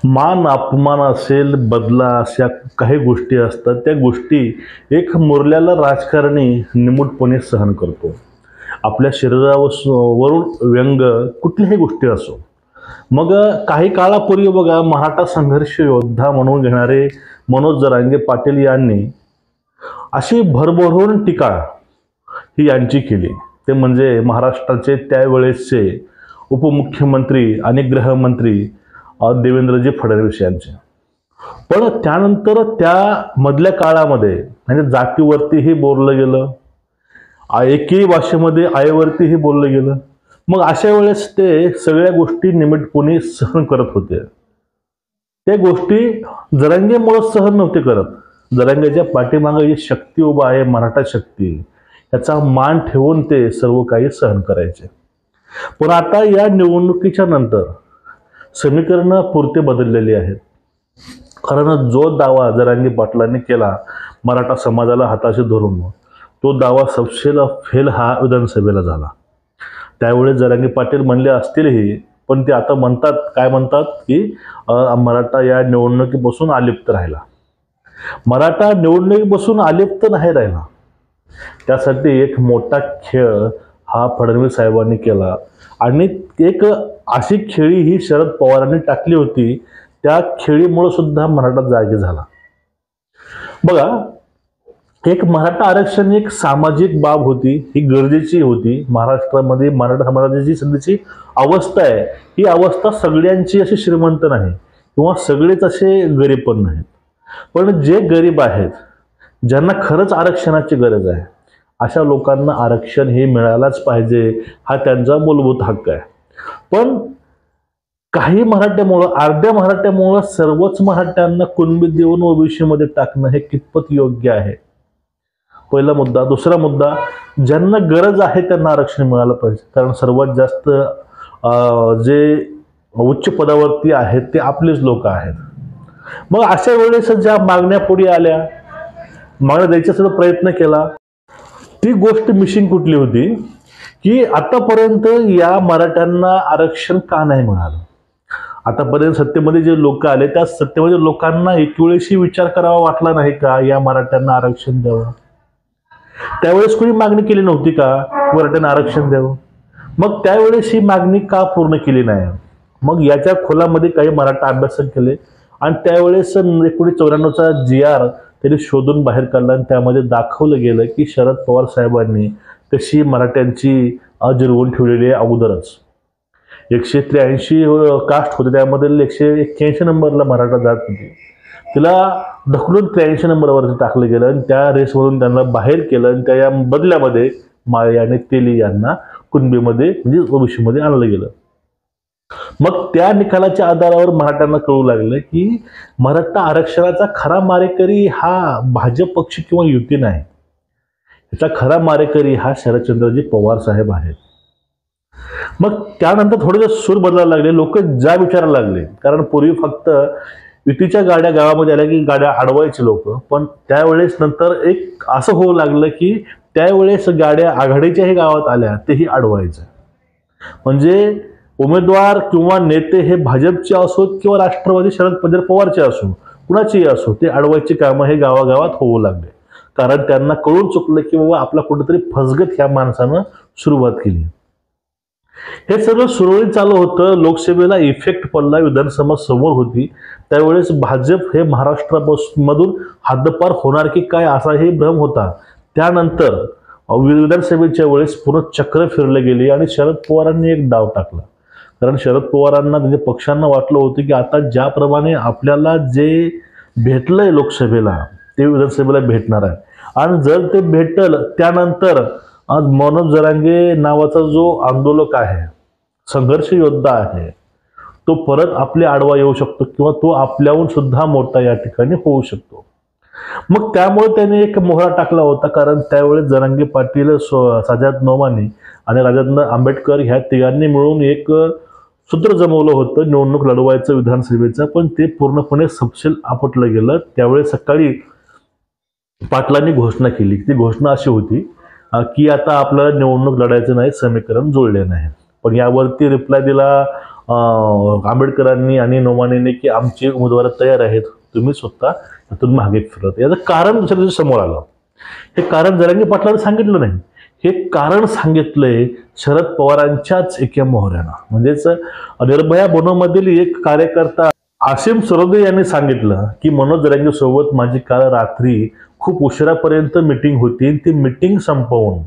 मान अपमान असेल, बदला अशा काही गोष्टी असतात. त्या गोष्टी एक मुरल्याला राजकारणी निमूटपणे सहन करतो. आपल्या शरीरावरून व्यंग कुठल्याही गोष्टी असो. मग काही काळापूर्वी बघा मराठा संघर्ष योद्धा म्हणून घेणारे मनोज जरांगे पाटील यांनी अशी भरभरून टीका ही यांची केली. ते म्हणजे महाराष्ट्राचे त्यावेळेसचे उपमुख्यमंत्री आणि गृहमंत्री देवेंद्रजी फडणवीस यांचे. पण त्यानंतर त्या मधल्या काळामध्ये म्हणजे जातीवरतीही बोललं गेलं, एकेही भाषेमध्ये आईवरतीही बोललं गेलं. मग अशा वेळेस ते सगळ्या गोष्टी निमिटपणे सहन करत होते. त्या गोष्टी जरांगेमुळे सहन नव्हते करत. जरांगेच्या पाठीमागे जी शक्ती उभा आहे, मराठा शक्ती, याचा मान ठेवून ते सर्व काही सहन करायचे. पण आता या निवडणुकीच्या नंतर समीकरण पुरते बदललेली आहेत. कारण जो दावा जरांगे पाटलांनी केला मराठा समाजाला हाताशी धरून, तो दावा सबसेला फेल हा विधानसभेला झाला. त्यावेळेस जरांगे पाटील म्हणले असतीलही, पण ते आता म्हणतात, काय म्हणतात की मराठा या निवडणुकीपासून अलिप्त राहिला. मराठा निवडणुकीपासून अलिप्त नाही राहिला. त्यासाठी एक मोठा खेळ हा फडणवीस साहेबांनी केला आणि एक अशी खेळी ही शरद पवारांनी टाकली होती. त्या खेळीमुळे सुद्धा मराठा जागे झाला. बघा, एक मराठा आरक्षण एक सामाजिक बाब होती, ही गरजेची होती. महाराष्ट्रामध्ये मराठा समाजाची सध्याची अवस्था आहे, ही अवस्था सगळ्यांची अशी श्रीमंत नाही किंवा सगळेच असे गरीब पण नाहीत. पण जे गरीब आहेत, ज्यांना खरंच आरक्षणाची गरज आहे, अशा लोकांना आरक्षण हे मिळायलाच पाहिजे. हा त्यांचा मूलभूत हक्क आहे. पण काही मराठ्यामुळं, अर्ध्या मराठ्यामुळं सर्वच मराठ्यांना कुणबी देऊन ओबीसी मध्ये टाकणं हे कितपत योग्य आहे? पहिला मुद्दा. दुसरा मुद्दा, ज्यांना गरज आहे त्यांना आरक्षण मिळालं पाहिजे. कारण सर्वात जास्त जे उच्च पदावरती आहेत ते आपलेच लोक आहेत. मग अशा वेळेस ज्या मागण्या पुढे आल्या, मागण्या द्यायचा सुद्धा प्रयत्न केला, ती गोष्ट मिसिंग कुठली होती की आतापर्यंत या मराठ्यांना आरक्षण का नाही मिळालं. आतापर्यंत सत्तेमध्ये जे लोक आले, त्या सत्तेमध्ये लोकांना एक वेळेसही विचार करावा वाटला नाही का या मराठ्यांना आरक्षण द्यावं? त्यावेळेस कोणी मागणी केली नव्हती का मराठ्यांना आरक्षण द्यावं? मग त्यावेळेस ही मागणी का पूर्ण केली नाही? मग याच्या खोलामध्ये काही मराठा अभ्यासक केले आणि त्यावेळेस 1994चा GR त्यांनी शोधून बाहेर काढला आणि त्यामध्ये दाखवलं गेलं की शरद पवार साहेबांनी कशी मराठ्यांची जिरवून ठेवलेली आहे. अगोदरच 183 कास्ट होते, त्यामध्ये 181 नंबरला मराठा जात होती. तिला ढकलून 83 नंबरवरती टाकलं गेलं आणि त्या रेसमधून त्यांना बाहेर केलं आणि त्या या बदल्यामध्ये माळी आणि तेली यांना कुणबीमध्ये म्हणजे ओबीसीमध्ये आणलं गेलं. मग त्या निकालाच्या आधारावर मराठ्यांना कळू लागलं की मराठा आरक्षणाचा खरा मारेकरी हा भाजप पक्ष किंवा युती नाही. याचा खरा मारेकरी हा शरदचंद्रजी पवार साहेब आहेत. मग त्यानंतर थोडे सूर बदलायला लागले, लोक ज्या विचारायला लागले. कारण पूर्वी फक्त युतीच्या गाड्या गावामध्ये आल्या की गाड्या अडवायचे लोक, पण त्यावेळेस नंतर एक असं होऊ लागलं की त्यावेळेस गाड्या आघाडीच्याही गावात आल्या तेही अडवायचं. म्हणजे उमेदवार किंवा नेते हे भाजपचे असोत किंवा राष्ट्रवादी शरद पवारचे असो, कुणाचेही असो, ते अडवायची कामं हे गावागावात होऊ लागले. कारण त्यांना कळून चुकलं की बाबा आपला कुठेतरी फसगत ह्या माणसानं सुरुवात केली. हे सगळं सुरळीत चालू होतं. लोकसभेला इफेक्ट पडला, विधानसभा समोर होती. त्यावेळेस भाजप हे महाराष्ट्रामधून हद्दपार होणार की काय असाही भ्रम होता. त्यानंतर विधानसभेच्या वेळेस पूर्ण चक्र फिरले गेली आणि शरद पवारांनी एक डाव टाकला. कारण शरद पवारांना म्हणजे पक्षांना वाटलं होतं की आता ज्याप्रमाणे आपल्याला जे भेटलंय लोकसभेला ते विधानसभेला भेटणार आहे आणि जर ते भेटल त्यानंतर आज मनोज जरांगे नावाचा जो आंदोलक आहे, संघर्ष योद्धा आहे, तो परत आपले आडवा येऊ शकतो किंवा तो आपल्याहून सुद्धा मोठा या ठिकाणी होऊ शकतो. मग त्यामुळे त्याने एक मोहरा टाकला होता. कारण त्यावेळेस जरांगे पाटील, सजाद नोमानी आणि राजेंद्र आंबेडकर ह्या तिघांनी मिळून एक सूत्र जमवलं होतं निवडणूक लढवायचं विधानसभेचं, पण ते पूर्णपणे सपशेल आपटलं गेलं. त्यावेळेस सकाळी पाटलांनी घोषणा केली. ती घोषणा अशी होती की आता आपल्याला निवडणूक लढायचं नाही, समीकरण जुळले नाही. पण यावरती रिप्लाय दिला आंबेडकरांनी आणि नोमानीने की आमचे उमेदवार तयार आहेत, तुम्ही स्वतः त्यातून मागे फिरत. याचं कारण दुसऱ्या दिवशी समोर आलं. हे कारण जरांगे पाटलांनी सांगितलं नाही, हे कारण सांगितलंय शरद पवारांच्याच एका मोहऱ्यानं. म्हणजेच निर्भया बनोमधील एक कार्यकर्ता आसिम सरोदे यांनी सांगितलं की मनोज जरांगे सोबत माझी काल रात्री खूप उशिरापर्यंत मीटिंग होती. ती मीटिंग संपवून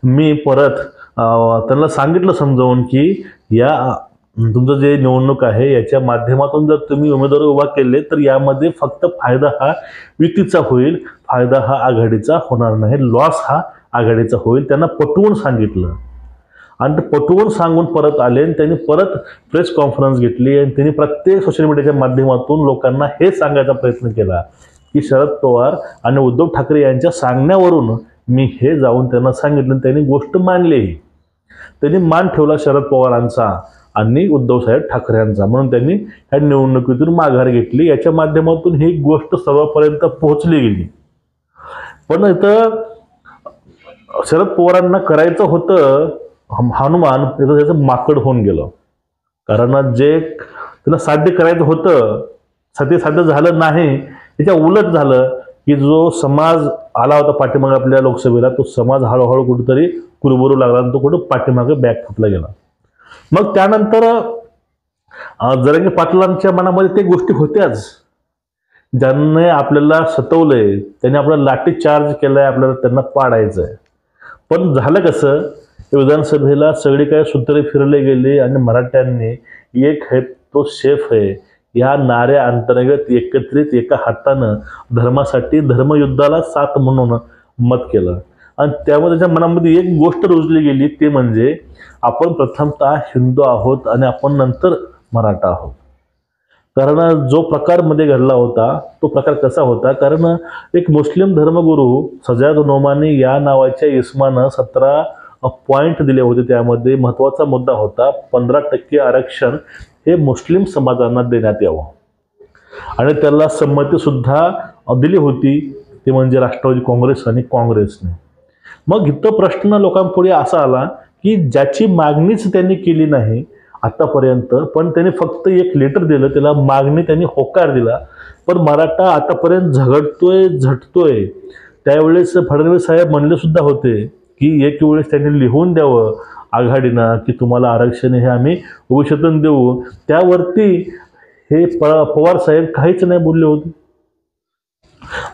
मी परत त्यांना सांगितलं समजावून की या तुमचं जे निवडणूक आहे याच्या माध्यमातून जर तुम्ही उमेदवार उभा केले तर यामध्ये फक्त फायदा हा युतीचा होईल, फायदा हा आघाडीचा होणार नाही, लॉस हा आघाडीचा होईल. त्यांना पटवून सांगितलं आणि ते पटवून सांगून परत आले आणि त्यांनी परत प्रेस कॉन्फरन्स घेतली आणि त्यांनी प्रत्येक सोशल मीडियाच्या माध्यमातून लोकांना हे सांगायचा प्रयत्न केला की शरद पवार आणि उद्धव ठाकरे यांच्या सांगण्यावरून मी हे जाऊन त्यांना सांगितलं. त्यांनी गोष्ट मानली, त्यांनी मान ठेवला शरद पवारांचा आणि उद्धवसाहेब ठाकरेंचा, म्हणून त्यांनी ह्या निवडणुकीतून माघार घेतली. याच्या माध्यमातून ही गोष्ट सर्वांपर्यंत पोहोचली गेली. पण इथं शरद पवारांना करायचं होतं हनुमान, त्याचं माकड होऊन गेलं. कारण जे त्याला साध्य करायचं होतं ते साध्य झालं नाही. त्याच्या उलट झालं की जो समाज आला होता पाठीमागे आपल्या लोकसभेला, तो समाज हळूहळू कुठेतरी कुरबुरू लागला आणि तो कुठं पाठीमागे बॅक फुटला गेला. मग त्यानंतर जरांगे पाटलांच्या मनामध्ये ते गोष्टी होत्याच, ज्यांनी आपल्याला सतवलंय, त्यांनी आपल्याला लाठी चार्ज केलाय, आपल्याला त्यांना पाडायचंय. पण झालं कसं, विधानसभेला सगळी काय सूत्रे फिरले गेले आणि मराठ्यांनी एक है तो सेफ है या नाऱ्या अंतर्गत एकत्रित एका हातानं धर्मासाठी धर्मयुद्धाला साथ म्हणून मत केलं. आणि त्यामुळे त्याच्या मनामध्ये एक गोष्ट रुजली गेली, ते म्हणजे आपण प्रथमतः हिंदू आहोत आणि आपण नंतर मराठा आहोत. कारण जो प्रकार मध्ये घडला होता तो प्रकार कसा होता, कारण एक मुस्लिम धर्मगुरू सजाद नोमानी या नावाच्या इस्मानं 17 पॉइंट दिले होते. त्यामध्ये महत्त्वाचा मुद्दा होता 15% आरक्षण हे मुस्लिम समाजांना देण्यात यावं आणि त्याला संमती सुद्धा दिली होती, ते म्हणजे राष्ट्रवादी काँग्रेस आणि काँग्रेसने. मग इथं प्रश्न लोकांपुढे असा आला की ज्याची मागणीच त्यांनी केली नाही आतापर्यंत, पण त्यांनी फक्त एक लेटर दिलं, त्याला मागणी त्यांनी होकार दिला, पण मराठा आतापर्यंत झगडतोय झटतोय. त्यावेळेस फडणवीस साहेब म्हणले सुद्धा होते की एक वेळेस त्यांनी लिहून द्यावं आघाडीनं की तुम्हाला आरक्षण हे आम्ही भविष्यातून देऊ. त्यावरती हे पवार साहेब काहीच नाही बोलले होते.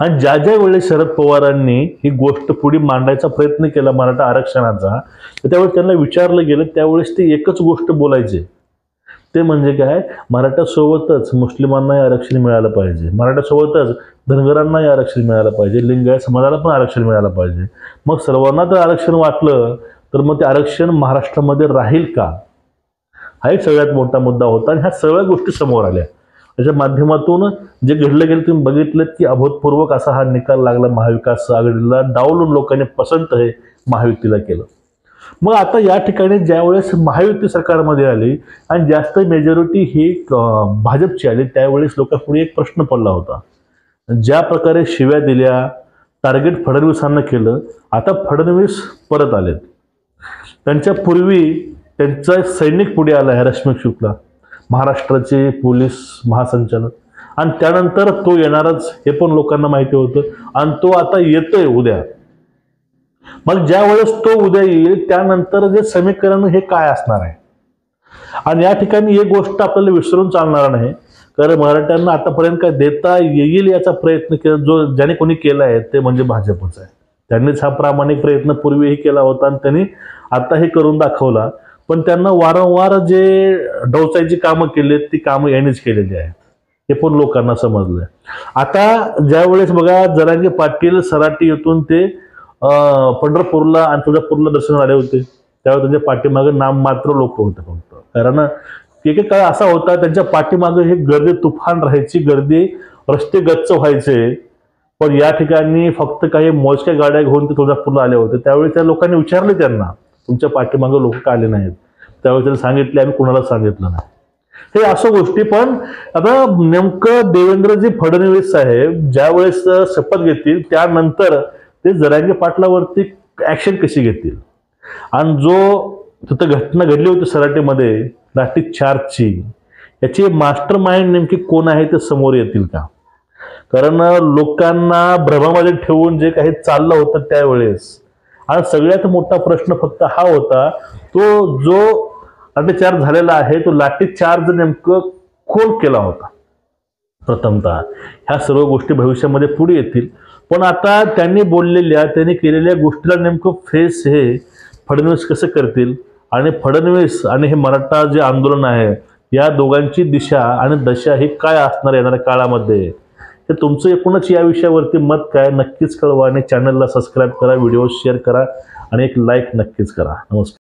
आणि ज्या ज्या वेळेस शरद पवारांनी ही गोष्ट पुढे मांडायचा प्रयत्न केला मराठा आरक्षणाचा, त्यावेळेस त्यांना विचारलं गेलं, त्यावेळेस ते एकच गोष्ट बोलायचे, ते म्हणजे काय, मराठ्यासोबतच मुस्लिमांनाही आरक्षण मिळालं पाहिजे, मराठ्यासोबतच धनगरांनाही आरक्षण मिळालं पाहिजे, लिंगायत समाजाला पण आरक्षण मिळालं पाहिजे. मग सर्वांना जर आरक्षण वाटलं तर मग ते आरक्षण महाराष्ट्रामध्ये राहील का, हा एक सगळ्यात मोठा मुद्दा होता. आणि ह्या सगळ्या गोष्टी समोर आल्या. त्याच्या माध्यमातून जे घडलं गेलं तुम्ही बघितलं की अभूतपूर्वक असा हा निकाल लागला महाविकास आघाडीला, डावलून लोकांनी पसंत हे महायुतीला केलं. मग आता या ठिकाणी ज्यावेळेस महायुती सरकारमध्ये आली आणि जास्त मेजॉरिटी ही भाजपची आली, त्यावेळेस लोकांपुढे एक प्रश्न पडला होता. ज्या प्रकारे शिव्या दिल्या, टार्गेट फडणवीसांना केलं, आता फडणवीस परत आलेत. त्यांच्या पूर्वी त्यांचा सैनिक पुढे आला आहे रश्मी शुक्ला, महाराष्ट्राचे पोलीस महासंचालक, आणि त्यानंतर तो येणारच हे पण लोकांना माहिती होतं आणि तो आता येतोय उद्या. मग ज्या वेळेस तो उद्या येईल त्यानंतर जे समीकरण हे काय असणार आहे. आणि या ठिकाणी एक गोष्ट आपल्याला विसरून चालणार नाही, कारण मराठ्यांना आतापर्यंत काय देता येईल याचा प्रयत्न केला जो ज्याने कोणी केला आहे ते म्हणजे भाजपच आहे. त्यांनीच हा प्रामाणिक प्रयत्न पूर्वीही केला होता आणि त्यांनी आता हे करून दाखवला. पण त्यांना वारंवार जे डोचायची कामं केली ती कामं यांनीच केलेली आहेत, हे पण लोकांना समजलंय. आता ज्या वेळेस बघा जरांगे पाटील सराटी येथून ते पंढरपूरला आणि तुळजापूरला दर्शन आले होते, त्यावेळेस त्यांच्या पाठीमागे नाममात्र लोक होते फक्त. कारण एक काळ असा होता त्यांच्या पाठीमागे हे गर्दी तुफान राहायची, गर्दी रस्ते गच्च व्हायचे. पण या ठिकाणी फक्त काही मोजक्या गाड्या घेऊन ते तुळजापूरला आले होते. त्यावेळी त्या लोकांनी विचारले त्यांना, तुमच्या पाठीमागे लोक का आले नाहीत, त्यावेळी त्यांनी सांगितले आम्ही कुणाला सांगितलं नाही. हे असं गोष्टी. पण आता नेमकं देवेंद्रजी फडणवीस साहेब ज्या वेळेस शपथ घेतील त्यानंतर ते जरांगे पाटलावरती ऍक्शन कशी घेतील आणि जो तिथं घटना घडली होती सराटीमध्ये लाठी चार्जची, याची मास्टर माइंड नेमकी कोण आहे ते समोर येतील का? कारण लोकांना भ्रमामध्ये ठेवून जे काही चाललं होतं त्यावेळेस, आणि सगळ्यात मोठा प्रश्न फक्त हा होता, तो जो लाठीचार्ज झालेला आहे तो लाठीचार्ज नेमकं कोण केला होता? प्रथमतः ह्या सर्व गोष्टी भविष्यामध्ये पुढे येतील, पण आता त्यांनी केलेल्या गोष्टीला नेमकं फेस हे फडणवीस कसं करतील, आणि फडणवीस आणि हे मराठा जे आंदोलन आहे या दोघांची दिशा आणि दशा ही काय असणार येणाऱ्या काळामध्ये, तर तुमचं एकूणच या विषयावरती मत काय नक्कीच कळवा, आणि चॅनलला सबस्क्राईब करा, व्हिडिओ शेअर करा आणि एक लाईक नक्कीच करा. नमस्कार.